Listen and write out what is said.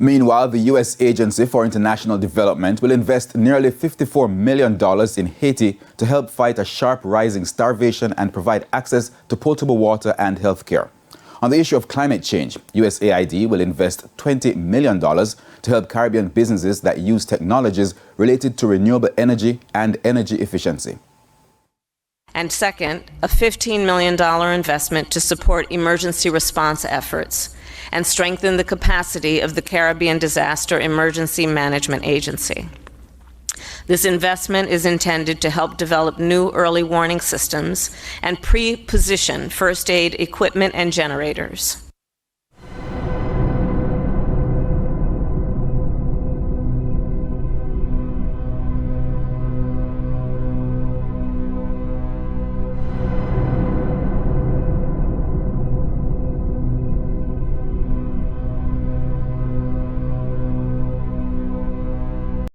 Meanwhile, the U.S. Agency for International Development will invest nearly $54 million in Haiti to help fight a sharp rising starvation and provide access to potable water and health care. On the issue of climate change, USAID will invest $20 million to help Caribbean businesses that use technologies related to renewable energy and energy efficiency. And second, a $15 million investment to support emergency response efforts and strengthen the capacity of the Caribbean Disaster Emergency Management Agency. This investment is intended to help develop new early warning systems and pre-position first aid equipment and generators.